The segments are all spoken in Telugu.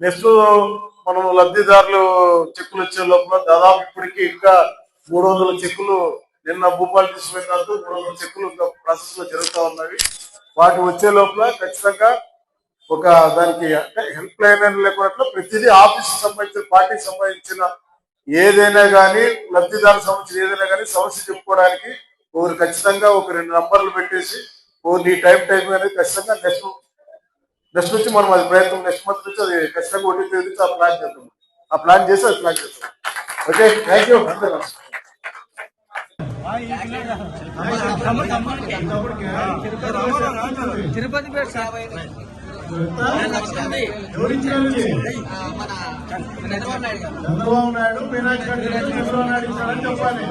నెక్స్ట్ మనం లబ్ధిదారులు చెక్కులు వచ్చే లోపల దాదాపు ఇప్పటికీ ఇంకా 300 చెక్కులు నిన్న భూపాల్ తీసుకున్నట్టు 300 చెక్కులు ఇంకా ప్రాసెస్ లో జరుగుతూ ఉన్నవి. వాటి వచ్చే లోపల ఖచ్చితంగా ఒక దానికి అంటే హెల్ప్ లైన్ అని లేకుండా ప్రతిదీ ఆఫీస్ సంబంధించిన పార్టీకి సంబంధించిన ఏదైనా కానీ లబ్ధిదారులకు సంబంధించిన ఏదైనా కానీ సమస్య చెప్పుకోవడానికి ఒకరు ఖచ్చితంగా ఒక 2 నంబర్లు పెట్టేసి నీ టైం అనేది ఖచ్చితంగా నెక్స్ట్ నుంచి మనం అది ప్రయత్నం నెక్స్ట్ మంత్ నుంచి అది ఖచ్చితంగా ఒకటి నుంచి ఆ ప్లాన్ చేద్దాం. ఆ ప్లాన్ చేసి అది ప్లాన్ చేస్తాం. Okay, thank you. Tirupati Chandrababu Naidu Meenakshi Chandrababu Naidu ఇచ్చారని చెప్పాలి.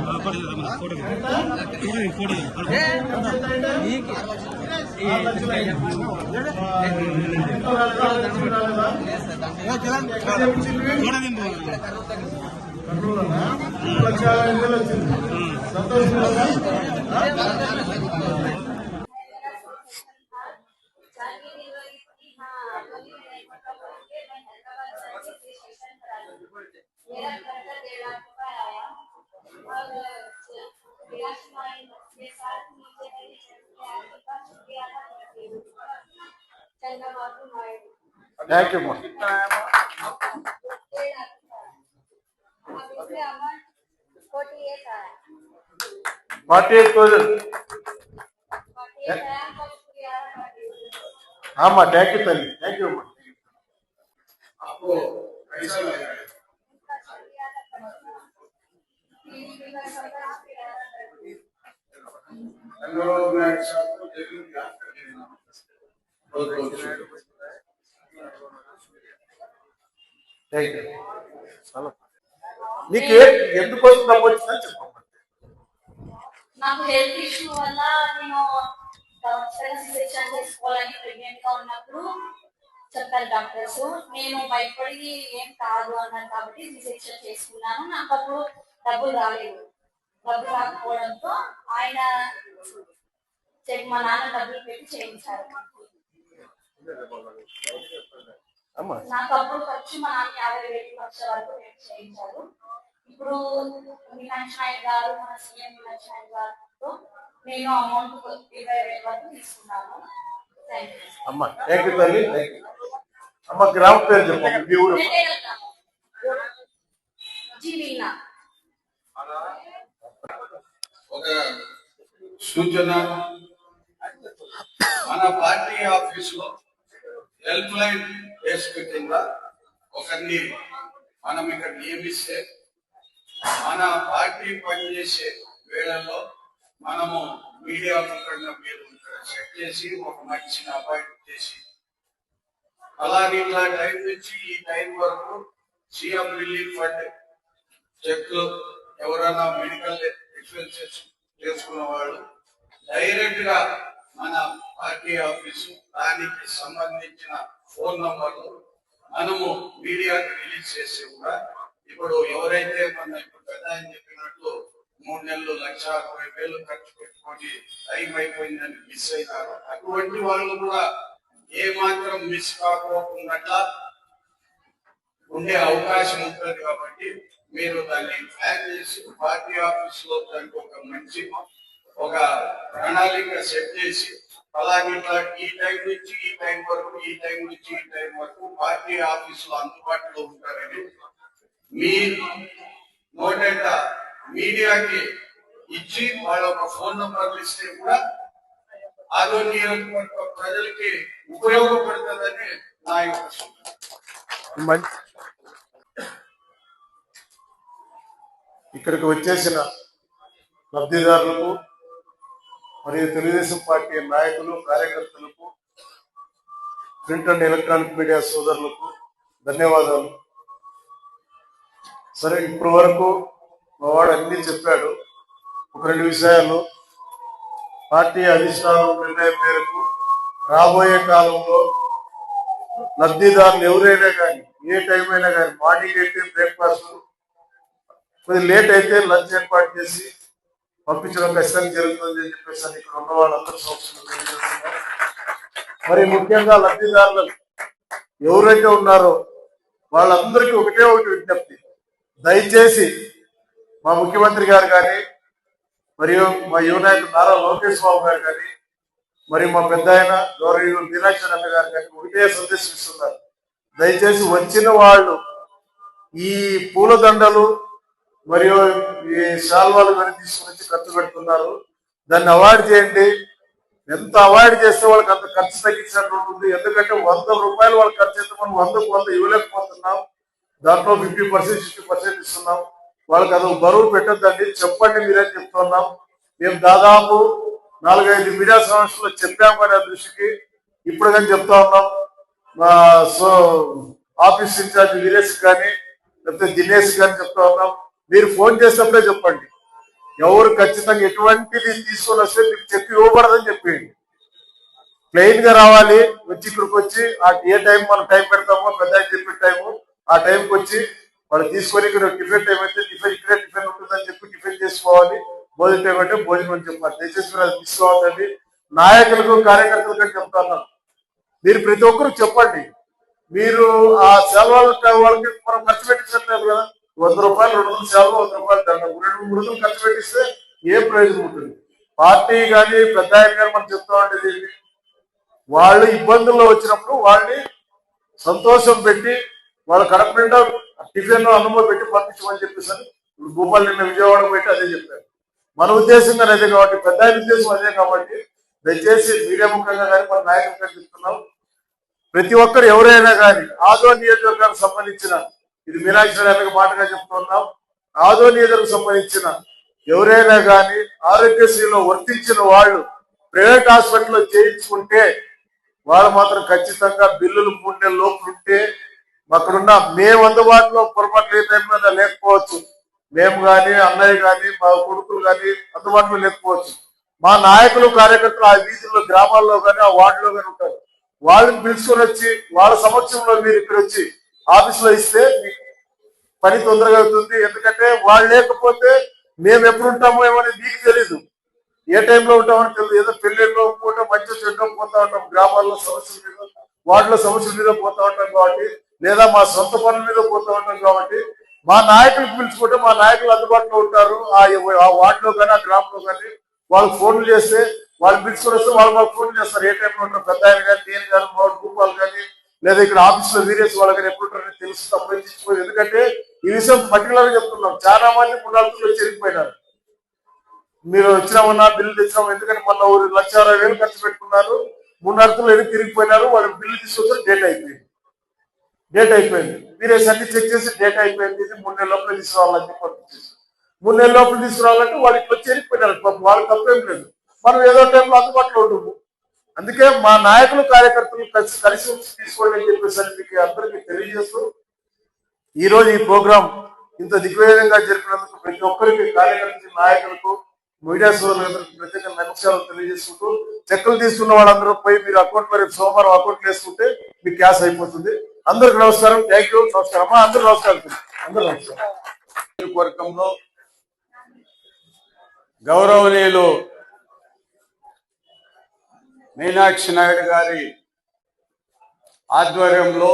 Thank you, ma'am. 48,000. हाँ, thank you, thank you, ma'am. आपको कैसा लगा? हेलो गाइस, आपको जरूर याद करेंगे. बहुत बहुत థ్యాంక్ యూ. నీకు ఎందుకోసం నమ్మొచ్చిందని చెప్పండి. నాకు హెల్త్ ఇష్యూ వల్ల నేను సిజెక్షన్ చేసుకోవాలని ప్రెగ్నెంట్ గా ఉన్నప్పుడు చెప్పారు డాక్టర్స్. నేను భయపడి ఏం కాదు అన్నాను కాబట్టి సిజెక్షన్ చేసుకున్నాను. నాకు అప్పుడు డబ్బులు రాలేదు. డబ్బులు రాకపోవడంతో ఆయన మా నాన్న డబ్బులు పెట్టి చేయించారు. నాకు అప్పుడు ఖర్చు మా నాన్న 50,000 లక్షల వరకు పెట్టి చేయించారు. ఇప్పుడు మీనాక్షి నాయుడు గారు మన సీఎం మీనాక్షి నాయుడు గారితో నేను అమౌంట్ 20,000 వరకు తీసుకున్నాను. అమ్మా థ్యాంక్ యూ తల్లి. అమ్మ గ్రామ పేరు చెప్పండి. మీ ఊరు జీవీనా. ఒక సూచన, మన పార్టీ ఆఫీసులో హెల్ప్ లైన్ డెస్క్ కింద ఒకరిని మనం ఇక్కడ నియమిస్తే మన పార్టీ పనిచేసే వేళల్లో మనము మీడియా ముఖంగా మీరు ఇక్కడ సెట్ చేసి ఒక మనిషిని అపాయింట్ చేసి అలాగే ఇలా టైం నుంచి ఈ టైం వరకు సీఎం రిలీఫ్ ఫండ్ చెక్లు ఎవరైనా మెడికల్ ఎక్స్పెన్సెస్ చేసుకున్న వాళ్ళు డైరెక్ట్ గా మన పార్టీ ఆఫీసు దానికి సంబంధించిన ఫోన్ నంబర్లు మనము మీడియాకి రిలీజ్ చేసి కూడా ఇప్పుడు ఎవరైతే మన ఇప్పుడు పెద్ద ఆయన చెప్పినట్లు 3 నెలలు 1,60,000 ఖర్చు పెట్టుకొని టైం అయిపోయిందని మిస్ అయినారు, అటువంటి వాళ్ళు కూడా ఏ మాత్రం మిస్ కాకోకుండా ఉండే అవకాశం ఉంటుంది. కాబట్టి మీరు దాన్ని ప్లాన్ చేసి పార్టీ ఆఫీస్ లో దానికి ఒక మంచి ఒక ప్రణాళిక సెట్ చేసి అలాగే ఈ టైం నుంచి ఈ టైం వరకు ఈ టైం నుంచి ఈ టైం వరకు పార్టీ ఆఫీస్ లో అందుబాటులో ఉంటారని మీ నోటెంట మీడియాకి ఇచ్చి వాళ్ళ ఒక ఫోన్ నంబర్లు ఇస్తే కూడా ఆదో నియోజకవర్గ ప్రజలకి ఉపయోగపడుతుందని నా యొక్క సూచన. ఇక్కడికి వచ్చేసిన లబ్ధిదారులకు మరియు తెలుగుదేశం పార్టీ నాయకులు కార్యకర్తలకు ప్రింట్ అండ్ ఎలక్ట్రానిక్ మీడియా సోదరులకు ధన్యవాదాలు. సరే, ఇప్పటి వరకు మా వాడు అన్ని చెప్పాడు. ఒక 2 విషయాలు, పార్టీ అధిష్టానం నిర్ణయం మేరకు రాబోయే కాలంలో లబ్ధిదారులు ఎవరైనా కానీ ఏ టైం అయినా కానీ మార్నింగ్ అయితే బ్రేక్ఫాస్ట్, కొద్దిగా లేట్ అయితే లంచ్ ఏర్పాటు చేసి పంపించడం ఖచ్చితంగా జరుగుతుంది అని చెప్పేసి ఇక్కడ ఉన్న వాళ్ళందరూ సంవత్సరం. మరి ముఖ్యంగా లబ్ధిదారులు ఎవరైతే ఉన్నారో వాళ్ళందరికీ ఒకటే ఒకటి విజ్ఞప్తి, దయచేసి మా ముఖ్యమంత్రి గారు కానీ మరియు మా యువ నాయకుడు నారా లోకేష్ బాబు గారు కానీ మరియు మా పెద్ద ఆయన గౌరవ మీనాక్షి అన్న గారు కానీ ఒకటే సందేశం ఇస్తున్నారు. దయచేసి వచ్చిన వాళ్ళు ఈ పూలదండలు మరియు ఈ శాల్వాలు కానీ తీసుకుని వచ్చి ఖర్చు పెడుతున్నారు. దాన్ని అవాయిడ్ చేయండి. ఎంత అవాయిడ్ చేస్తే వాళ్ళకి అంత ఖర్చు తగ్గించినట్టు ఉంటుంది. ఎందుకంటే 100 రూపాయలు వాళ్ళకి ఖర్చు అయితే మనం 100కు 100 ఇవ్వలేకపోతున్నాం. దాంట్లో 50%, 60% ఇస్తున్నాం. వాళ్ళకి అది బరువు పెట్టద్దండి. చెప్పండి, మీరేం చెప్తున్నాం. మేము దాదాపు 4-5 మీడియా సమావేశంలో చెప్పాము కానీ ఆ దృష్టికి ఇప్పుడు కానీ చెప్తా ఉన్నాం. సో ఆఫీస్ ఇన్ఛార్జ్ వీరేష్ కానీ లేకపోతే దినేష్ కానీ చెప్తా ఉన్నాం. మీరు ఫోన్ చేసినప్పుడే చెప్పండి. ఎవరు ఖచ్చితంగా ఎటువంటిది తీసుకొని వస్తే మీకు చెప్పి ఇవ్వబడదని చెప్పేయండి. ప్లెయిన్ గా రావాలి. వచ్చి ఇక్కడికి వచ్చి ఏ టైం మనం టైం పెడతామో పెద్ద చెప్పే టైము ఆ టైంకి వచ్చి వాళ్ళు తీసుకొని ఇక్కడ టిఫిన్ టైం అయితే ఇక్కడే టిఫిన్ ఉంటుందని చెప్పి టిఫిన్ చేసుకోవాలి. భోజనం టైం అంటే భోజనం అని చెప్పాలి. దయచేసి మీరు అది తీసుకోవద్దండి. నాయకులకు కార్యకర్తలకు అని చెప్తాను. మీరు ప్రతి ఒక్కరు చెప్పండి. మీరు ఆ సేవల వాళ్ళకి మనం ఖర్చు పెట్టించట్లేదు కదా. 100 రూపాయలు 200 సేవలు 100 రూపాయలు దండం 2-3 ఖర్చు పెట్టిస్తే ఏ ప్రయోజనం ఉంటుంది? పార్టీ కానీ పెద్ద ఆయన కానీ మనం చెప్తా ఉండేది వాళ్ళు ఇబ్బందుల్లో వచ్చినప్పుడు వాళ్ళని సంతోషం పెట్టి వాళ్ళ కడుపు నిండా టిఫిన్ అన్నమో పెట్టి పంపించమని చెప్పేసి ఇప్పుడు భూపాల్ నిన్న విజయవాడ పెట్టి అదే చెప్పారు. మన ఉద్దేశం కానీ అదే కాబట్టి పెద్ద ఆయన ఉద్దేశం అదే కాబట్టి దయచేసి మీడియా ముఖంగా కానీ మన నాయకులుగా చెప్తున్నాం. ప్రతి ఒక్కరు ఎవరైనా కానీ ఆదో నియోజకవర్గానికి సంబంధించిన ఇది మీనాక్షి గారికి మాటగా చెప్తున్నాం. ఆదో నియోజకవర్గం సంబంధించిన ఎవరైనా కానీ ఆరోగ్యశ్రీలో వర్తించిన వాళ్ళు ప్రైవేట్ హాస్పిటల్లో చేయించుకుంటే వాళ్ళు మాత్రం ఖచ్చితంగా బిల్లులు 3 నెలల లోపు ఉంటే అక్కడున్న మేము అందుబాటులో పొరపాటు ఏ టైంలో లేకపోవచ్చు. మేము కానీ అన్నయ్య కానీ మా కొడుకులు కానీ అందుబాటులో లేకపోవచ్చు. మా నాయకులు కార్యకర్తలు ఆ వీధుల్లో గ్రామాల్లో కానీ ఆ వార్డులో కానీ ఉంటారు. వాళ్ళని పిలుచుకొని వచ్చి వాళ్ళ సమక్షంలో మీరు ఇక్కడ వచ్చి ఆఫీసులో ఇస్తే పని తొందరగా అవుతుంది. ఎందుకంటే వాళ్ళు లేకపోతే మేము ఎప్పుడు ఉంటామో ఏమని మీకు తెలీదు. ఏ టైంలో ఉంటామని తెలియదు. ఏదో పెళ్ళిళ్ళలో పూట మంచి చెడ్డ పోతా ఉంటాం. గ్రామాల్లో సమస్యల మీద వార్డులో సమస్యల మీద పోతా ఉంటాం కాబట్టి లేదా మా సొంత పనుల మీద పోతా ఉంటాం కాబట్టి మా నాయకులు పిలుచుకుంటే మా నాయకులు అందుబాటులో ఉంటారు. ఆ వార్డులో కానీ ఆ గ్రామంలో కానీ వాళ్ళు ఫోన్లు చేస్తే వాళ్ళు పిలుచుకొని వస్తే వాళ్ళు మాకు ఫోన్లు చేస్తారు. ఏ టైంలో ఉంటారు పెద్ద ఆయన కానీ నేను కానీ మా భూపాల్ కానీ లేదా ఇక్కడ ఆఫీసులో వీరేసి వాళ్ళు కానీ ఎప్పుడు ఉంటారని తెలుసు తప్పని తీసుకోలేదు. ఎందుకంటే ఈ విషయం పర్టికులర్ గా చెప్తున్నాం. చాలా మంది పునరుద్ధులు చెరిగిపోయినారు. మీరు వచ్చినామన్నా బిల్లు తెచ్చినాము. ఎందుకంటే మొన్న 1,60,000 ఖర్చు పెట్టుకున్నారు. 3 అర్థులు ఎదురు తిరిగిపోయినారు. వాళ్ళు బిల్లు తీసుకొచ్చారు. డేట్ అయిపోయింది. వీరేసి అన్ని చెక్ చేసి డేట్ అయిపోయింది. ఇది 3 నెలల లోపల తీసుకురావాలని చెప్పి పంపించేసి 3 నెలల లోపల తీసుకురావాలంటే వాళ్ళు ఇట్లా చేరిపోయినారు. వాళ్ళు తప్పేం లేదు. మనం ఏదో టైంలో అందుబాటులో ఉంటుంది. అందుకే మా నాయకులు కార్యకర్తలు కలిసి తీసుకోండి అని చెప్పేసి మీకు అందరికీ తెలియజేస్తూ ఈ రోజు ఈ ప్రోగ్రాం ఇంత దిగ్విజయంగా జరిపినందుకు ప్రతి ఒక్కరికి కార్యకర్తలు నాయకులకు మీడియా సోదరులందరికీ ప్రత్యేక నమస్కారాలు తెలియజేసుకుంటూ చెక్కులు తీసుకున్న వాళ్ళందరూ పోయి మీరు అకౌంట్ మరి సోమవారం అకౌంట్ వేసుకుంటే మీకు క్యాష్ అయిపోతుంది. అందరికి నమస్కారం. Thank you. నమస్కారం. అందరూ నమస్కారం. అందరూ నమస్కారం. వర్గంలో గౌరవనీయులు మీనాక్షి నాయుడు గారి ఆధ్వర్యంలో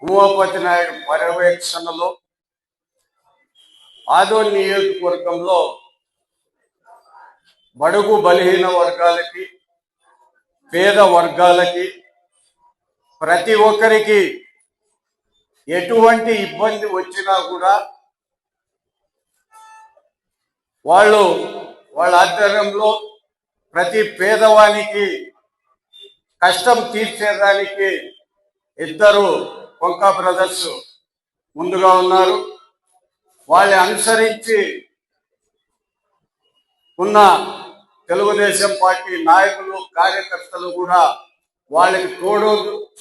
ఉమాపతి నాయుడు పర్యవేక్షణలో ఆదో నియోజకవర్గంలో బడుగు బలహీన వర్గాలకి పేద వర్గాలకి ప్రతి ఒక్కరికి ఎటువంటి ఇబ్బంది వచ్చినా కూడా వాళ్ళ ఆధ్వర్యంలో ప్రతి పేదవానికి కష్టం తీర్చేదానికి 2 కొంకా బ్రదర్స్ ముందుగా ఉన్నారు. వాళ్ళని అనుసరించి ఉన్న తెలుగుదేశం పార్టీ నాయకులు కార్యకర్తలు కూడా వాళ్ళకి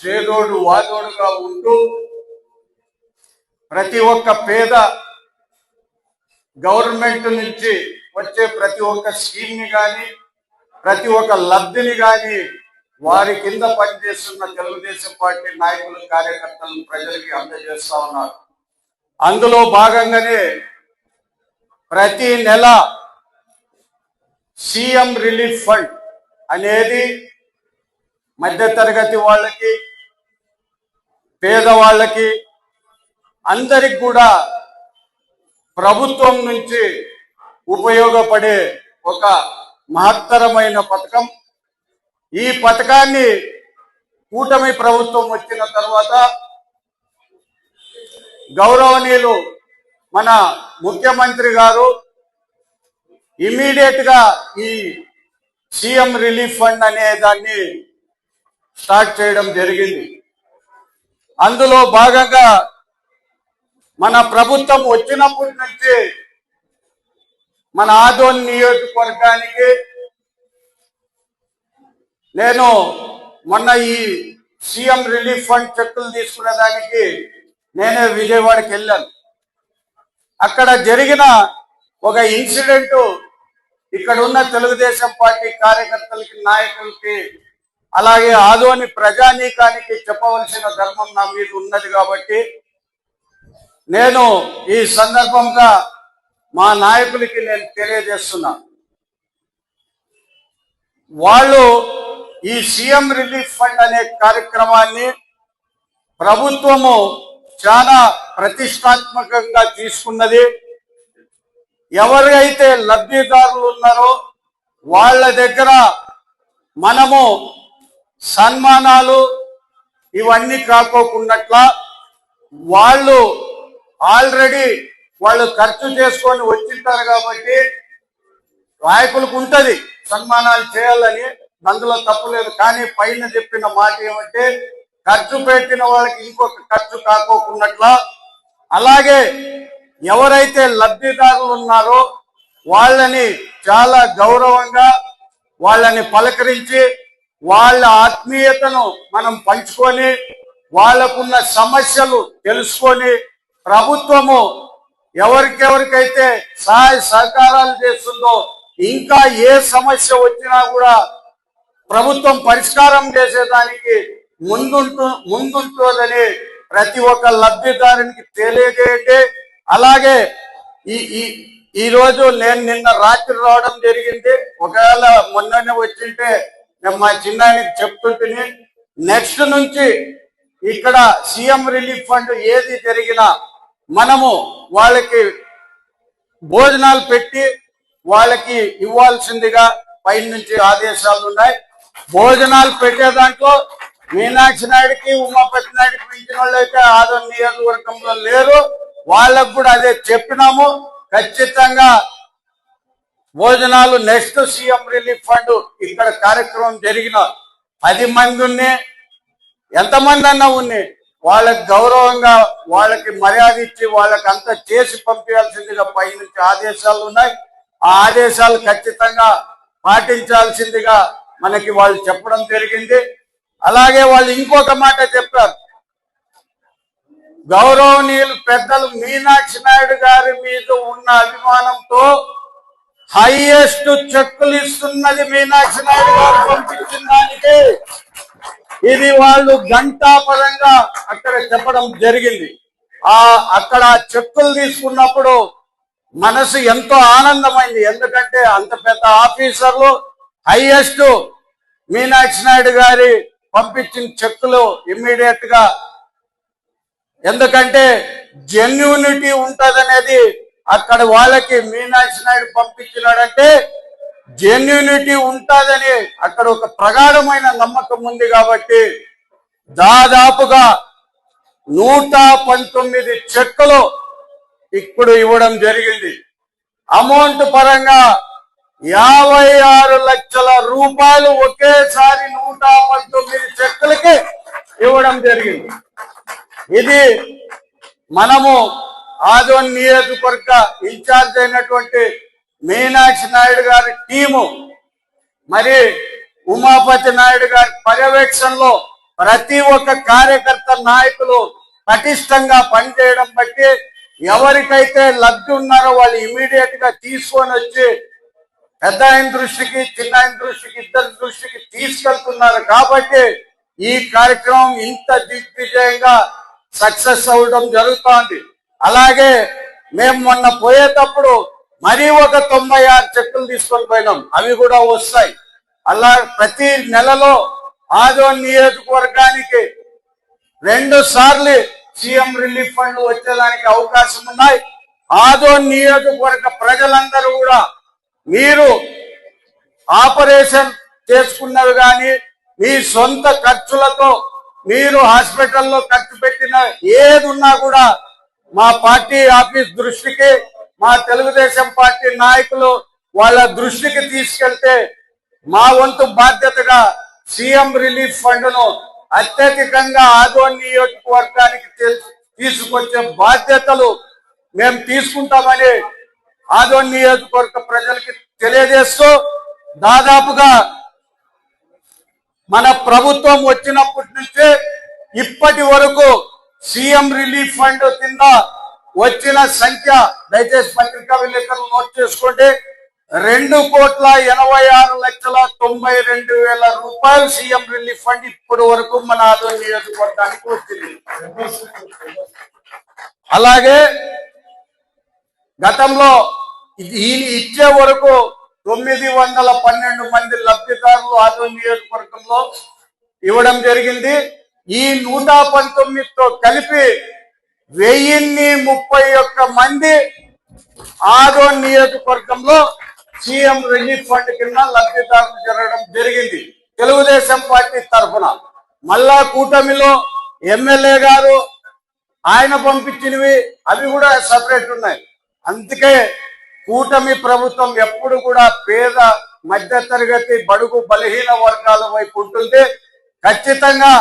చేదోడు వాదోడుగా ఉంటూ ప్రతి ఒక్క పేద గవర్నమెంట్ నుంచి వచ్చే ప్రతి ఒక్క స్కీమ్ ని కానీ ప్రతి ఒక్క లబ్ధిని కానీ వారి కింద పనిచేస్తున్న తెలుగుదేశం పార్టీ నాయకులు కార్యకర్తలు ప్రజలకి అందజేస్తా ఉన్నారు. అందులో భాగంగానే ప్రతి నెల సీఎం రిలీఫ్ ఫండ్ అనేది మధ్యతరగతి వాళ్ళకి పేదవాళ్ళకి అందరికి కూడా ప్రభుత్వం నుంచి ఉపయోగపడే ఒక మహత్తరమైన పథకం. ఈ పథకాన్ని కూటమి ప్రభుత్వం వచ్చిన తర్వాత గౌరవనీయులు మన ముఖ్యమంత్రి గారు ఇమీడియట్ గా ఈ సీఎం రిలీఫ్ ఫండ్ అనే దాన్ని స్టార్ట్ చేయడం జరిగింది. అందులో భాగంగా మన ప్రభుత్వం వచ్చినప్పటి నుంచి మన ఆదోని నియోజకవర్గానికి నేను మొన్న ఈ సీఎం రిలీఫ్ ఫండ్ చెక్కులు తీసుకునే దానికి నేనే విజయవాడకి వెళ్ళాను. అక్కడ జరిగిన ఒక ఇన్సిడెంట్ ఇక్కడ ఉన్న తెలుగుదేశం పార్టీ కార్యకర్తలకి, నాయకులకి, అలాగే ఆదోని ప్రజానీకానికి చెప్పవలసిన ధర్మం నా మీద ఉన్నది కాబట్టి నేను ఈ సందర్భంగా మా నాయకులకి నేను తెలియజేస్తున్నా. వాళ్ళు ఈ సీఎం రిలీఫ్ ఫండ్ అనే కార్యక్రమాన్ని ప్రభుత్వము చాలా ప్రతిష్టాత్మకంగా తీసుకున్నది. ఎవరైతే లబ్ధిదారులు ఉన్నారో వాళ్ళ దగ్గర మనము సన్మానాలు ఇవన్నీ కాకోకున్నట్ల వాళ్ళు ఆల్రెడీ వాళ్ళు ఖర్చు చేసుకొని వచ్చింటారు కాబట్టి నాయకులకు ఉంటది సన్మానాలు చేయాలని, అందులో తప్పులేదు. కానీ పైన చెప్పిన మాట ఏమంటే ఖర్చు పెట్టిన వాళ్ళకి ఇంకొక ఖర్చు కాకోకున్నట్ల, అలాగే ఎవరైతే లబ్ధిదారులు ఉన్నారో వాళ్ళని చాలా గౌరవంగా వాళ్ళని పలకరించి వాళ్ళ ఆత్మీయతను మనం పంచుకొని వాళ్ళకున్న సమస్యలు తెలుసుకొని ప్రభుత్వము ఎవరికెవరికైతే సహాయ సహకారాలు చేస్తుందో ఇంకా ఏ సమస్య వచ్చినా కూడా ప్రభుత్వం పరిష్కారం చేసేదానికి ముందుంటుందని ప్రతి ఒక్క లబ్ధిదారునికి తెలియజేయండి. అలాగే ఈ రోజు నేను నిన్న రాత్రి రావడం జరిగింది. ఒకవేళ మొన్ననే వచ్చింటే నేను మా చిన్నాయనకి చెప్తుంటే నెక్స్ట్ నుంచి ఇక్కడ సీఎం రిలీఫ్ ఫండ్ ఏది జరిగినా మనము వాళ్ళకి భోజనాలు పెట్టి వాళ్ళకి ఇవ్వాల్సిందిగా పైన నుంచి ఆదేశాలు ఉన్నాయి. భోజనాలు పెట్టే దాంట్లో మీనాక్షి నాయుడికి, ఉమాపతి నాయుడికి మించిన వాళ్ళు అయితే ఆదోని నియోజకవర్గంలో లేరు. వాళ్ళకు కూడా అదే చెప్పినాము. ఖచ్చితంగా భోజనాలు నెక్స్ట్ సీఎం రిలీఫ్ ఫండ్ ఇక్కడ కార్యక్రమం జరిగిన 10 మంది ఉన్నాయి, ఎంతమంది అన్నా ఉన్నాయి, వాళ్ళకి గౌరవంగా వాళ్ళకి మర్యాద ఇచ్చి వాళ్ళకి అంతా చేసి పంపించాల్సిందిగా పై నుంచి ఆదేశాలు ఉన్నాయి. ఆ ఆదేశాలు ఖచ్చితంగా పాటించాల్సిందిగా మనకి వాళ్ళు చెప్పడం జరిగింది. అలాగే వాళ్ళు ఇంకొక మాట చెప్పారు, గౌరవనీయులు పెద్దలు మీనాక్షి నాయుడు గారి మీద ఉన్న అభిమానంతో హైయెస్ట్ చెక్కులు ఇస్తున్నది మీనాక్షి నాయుడు గారు పంపించిన దానికి. ఇది వాళ్ళు గంటాపరంగా అక్కడ చెప్పడం జరిగింది. అక్కడ చెక్కులు తీసుకున్నప్పుడు మనసు ఎంతో ఆనందమైంది. ఎందుకంటే అంత పెద్ద ఆఫీసర్లు హైయెస్ట్ మీనాక్షి నాయుడు గారి పంపించిన చెక్కులు ఇమ్మీడియట్ గా, ఎందుకంటే జెన్యూనిటీ ఉంటదనేది అక్కడ వాళ్ళకి మీనాక్షి నాయుడు పంపించినాడంటే జెన్యూనిటీ ఉంటదని అక్కడ ఒక ప్రగాఢమైన నమ్మకం ఉంది. కాబట్టి దాదాపుగా 119 చెక్కులు ఇప్పుడు ఇవ్వడం జరిగింది. అమౌంట్ పరంగా 56 లక్షల రూపాయలు ఒకేసారి 119 చెక్కులకి ఇవ్వడం జరిగింది. ఇది మనము ఆదోని నియోజకవర్గ ఇన్ఛార్జ్ అయినటువంటి మీనాక్షి నాయుడు గారి టీము, మరి ఉమాపతి నాయుడు గారి పర్యవేక్షణలో ప్రతి ఒక్క కార్యకర్త, నాయకులు పటిష్టంగా పనిచేయడం బట్టి ఎవరికైతే లబ్ధి ఉన్నారో వాళ్ళు ఇమీడియట్ గా తీసుకొని వచ్చి పెద్ద ఆయన దృష్టికి, చిన్న ఆయన దృష్టికి, ఇద్దరి దృష్టికి తీసుకెళ్తున్నారు. కాబట్టి ఈ కార్యక్రమం ఇంత దిగ్విజయంగా సక్సెస్ అవ్వడం జరుగుతోంది. అలాగే మేము మొన్న పోయేటప్పుడు మరీ ఒక 96 చెక్కులు తీసుకొని పోయినాం, అవి కూడా వస్తాయి. అలా ప్రతి నెలలో ఆదోని నియోజకవర్గానికి 2 సార్లు సీఎం రిలీఫ్ ఫండ్ వచ్చేదానికి అవకాశం ఉన్నాయి. ఆదోని నియోజకవర్గ ప్రజలందరూ కూడా మీరు ఆపరేషన్ చేసుకున్నవి కానీ మీ సొంత ఖర్చులతో మీరు హాస్పిటల్లో ఖర్చు పెట్టిన ఏది ఉన్నా కూడా మా పార్టీ ఆఫీస్ దృష్టికి, మా తెలుగుదేశం పార్టీ నాయకులు వాళ్ళ దృష్టికి తీసుకెళ్తే మా వంతు బాధ్యతగా సీఎం రిలీఫ్ ఫండ్ ను అత్యధికంగా ఆదోని నియోజకవర్గానికి తీసుకొచ్చే బాధ్యతలు మేము తీసుకుంటామని ఆదోని నియోజకవర్గ ప్రజలకి తెలియజేస్తూ, దాదాపుగా మన ప్రభుత్వం వచ్చినప్పటి నుంచే ఇప్పటి వరకు సీఎం రిలీఫ్ ఫండ్ కింద వచ్చిన సంఖ్య, దయచేసి పత్రికా విలేకరులు నోట్ చేసుకోండి, 2,86,92,000 రూపాయలు సీఎం రిలీఫ్ ఫండ్ ఇప్పటి వరకు మన ఆదోని నియోజకవర్గానికి వచ్చింది. అలాగే గతంలో ఇచ్చే వరకు 912 మంది లబ్ధిదారులు ఆదోని నియోజకవర్గంలో ఇవ్వడం జరిగింది. ఈ 119తో కలిపి 1031 మంది ఆదోని నియోజకవర్గంలో సీఎం రిలీఫ్ ఫండ్ కింద లబ్ధిదారులు జరగడం జరిగింది తెలుగుదేశం పార్టీ తరఫున. మళ్ళా కూటమిలో ఎమ్మెల్యే గారు ఆయన పంపించినవి అవి కూడా సపరేట్ ఉన్నాయి. అందుకే కూటమి ప్రభుత్వం ఎప్పుడు కూడా పేద, మధ్య తరగతి, బడుగు బలహీన వర్గాల వైపు ఉంటుంది. ఖచ్చితంగా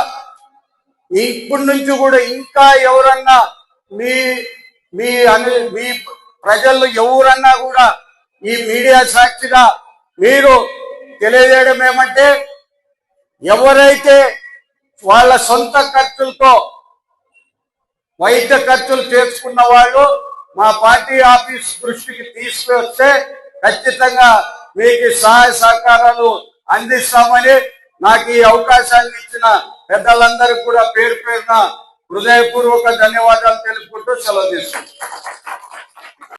ఇప్పటి నుంచి కూడా ఇంకా ఎవరన్నా మీ ప్రజలు ఎవరన్నా కూడా ఈ మీడియా సాక్షిగా మీరు తెలియజేయడం ఏమంటే, ఎవరైతే వాళ్ళ సొంత ఖర్చులతో వైద్య ఖర్చులు చేసుకున్న వాళ్ళు మా పార్టీ ఆఫీస్ దృష్టికి తీసుకువస్తే ఖచ్చితంగా మీకు సహాయ సహకారాలు అందిస్తామని నాకు ఈ అవకాశాన్ని ఇచ్చిన పెద్దలందరికీ కూడా పేరు పేరున హృదయపూర్వక ధన్యవాదాలు తెలుపుకుంటూ సెలవు తీసుకుంటాను.